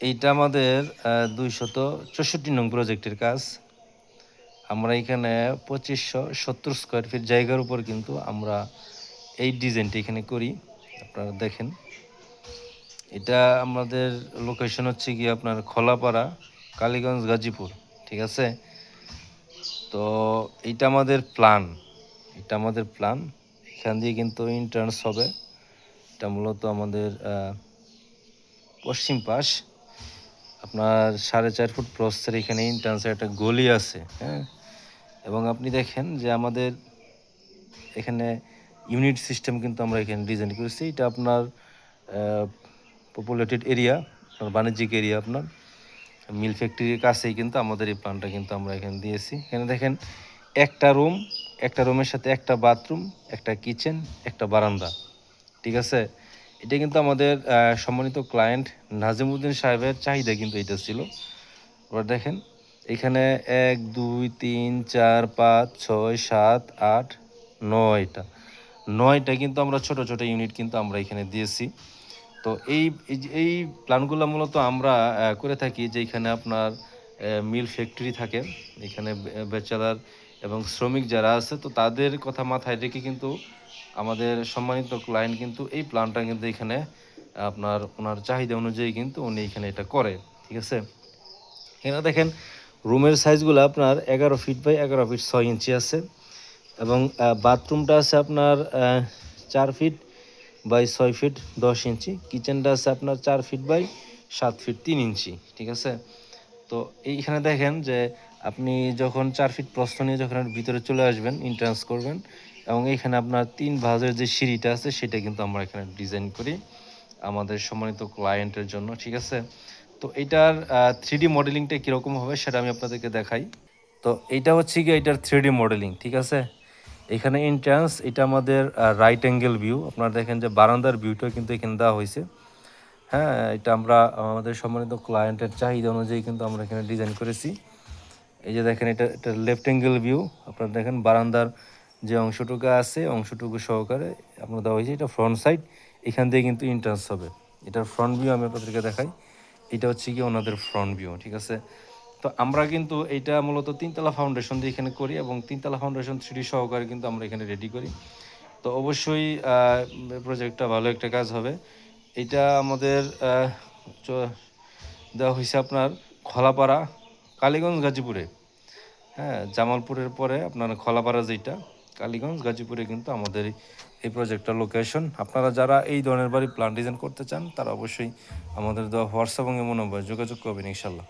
এইটা আমাদের 264 নং প্রজেক্টের কাজ। আমরা এখানে 2570 স্কোয়ার ফিট জায়গার উপর কিন্তু আমরা এই ডিজাইনটা এখানে করি। আপনারা দেখেন, এটা আমাদের লোকেশন হচ্ছে কি আপনার খোলাপাড়া, কালীগঞ্জ, গাজীপুর। ঠিক আছে, তো এটা আমাদের প্ল্যান, এখান দিয়ে কিন্তু এন্ট্রান্স হবে। এটা মূলত আমাদের পশ্চিম পাশ, আপনার 4.5 ফুট প্রস্থের এখানে এন্ট্রান্সের একটা গলি আছে। হ্যাঁ, এবং আপনি দেখেন যে আমাদের এখানে ইউনিট সিস্টেম কিন্তু আমরা এখানে ডিজাইন করেছি। এটা আপনার পপুলেটেড এরিয়া, বাণিজ্যিক এরিয়া, আপনার মিল ফ্যাক্টরির কাছেই কিন্তু আমাদের এই প্ল্যানটা কিন্তু আমরা এখানে দিয়েছি। এখানে দেখেন একটা রুমের সাথে একটা বাথরুম, একটা কিচেন, একটা বারান্দা। ঠিক আছে, এটা কিন্তু আমাদের সম্মানিত ক্লায়েন্ট নাজিমউদ্দিন সাহেবের চাহিদা কিন্তু এটা ছিল। এবার দেখেন এখানে 1 2 3 4 5 6 7 8 9টা কিন্তু আমরা ছোট ছোট ইউনিট কিন্তু আমরা এখানে দিয়েছি। তো এই প্ল্যানগুলো মূলত আমরা করে থাকি যে এখানে আপনার মিল ফ্যাক্টরি থাকে, এখানে ব্যাচেলার এবং শ্রমিক যারা আছে, তো তাদের কথা মাথায় রেখে কিন্তু আমাদের সম্মানিত ক্লায়েন্ট কিন্তু এই প্ল্যানটা কিন্তু এখানে আপনার ওনার চাহিদা অনুযায়ী কিন্তু উনি এখানে এটা করে। ঠিক আছে, এখানে দেখেন রুমের সাইজগুলো আপনার 11 ফিট বাই 11 ফিট 6 ইঞ্চি আছে, এবং বাথরুমটা আছে আপনার 4 ফিট বাই 6 ফিট 10 ইঞ্চি। কিচেনটা আছে আপনার 4 ফিট বাই 7 ফিট 3 ইঞ্চি। ঠিক আছে, তো এইখানে দেখেন যে আপনি যখন 4 ফিট প্রস্থ নিয়ে যখন ভিতরে চলে আসবেন, এন্ট্রান্স করবেন, এবং এইখানে আপনার 3 ভাঁজের যে সিঁড়িটা আছে সেটা কিন্তু আমরা এখানে ডিজাইন করি আমাদের সম্মানিত ক্লায়েন্টের জন্য। ঠিক আছে, তো এইটার 3D মডেলিংটা কীরকম হবে সেটা আমি আপনাদেরকে দেখাই। তো এইটা হচ্ছে কি এটার 3D মডেলিং। ঠিক আছে, এখানে এন্ট্রান্স, এটা আমাদের রাইট অ্যাঙ্গেল ভিউ। আপনারা দেখেন যে বারান্দার ভিউটা কিন্তু এখানে দেওয়া হয়েছে। হ্যাঁ, এটা আমরা আমাদের সম্মানিত ক্লায়েন্টের চাহিদা অনুযায়ী কিন্তু আমরা এখানে ডিজাইন করেছি। এই যে দেখেন এটা লেফট অ্যাঙ্গেল ভিউ। আপনারা দেখেন বারান্দার যে অংশটুকু আছে অংশটুকু সহকারে আপনার দেওয়া হয়েছে, এটা ফ্রন্ট সাইড, এখান দিয়ে কিন্তু এন্ট্রান্স হবে। এটার ফ্রন্ট ভিউ আমি আপনাদেরকে দেখাই। এটা হচ্ছে কি ওনাদের ফ্রন্ট ভিউ। ঠিক আছে, তো আমরা কিন্তু এইটা মূলত 3তলা ফাউন্ডেশন দিয়ে এখানে করি, এবং 3তলা ফাউন্ডেশন 3D সহকারে কিন্তু আমরা এখানে রেডি করি। তো অবশ্যই প্রজেক্টটা ভালো একটা কাজ হবে। এটা আমাদের দেওয়া হয়েছে আপনার খলাপাড়া, কালীগঞ্জ, গাজীপুরে। হ্যাঁ, জামালপুরের পরে আপনার খলাপাড়া যেটা, কালীগঞ্জ, গাজীপুরে কিন্তু আমাদের এই প্রজেক্টটার লোকেশন। আপনারা যারা এই ধরনের বাড়ি প্ল্যান ডিজাইন করতে চান তারা অবশ্যই আমাদের দেওয়া হোয়াটসঅ্যাপ এবং ইমো নম্বরে যোগাযোগ করবেন ইনশাল্লাহ।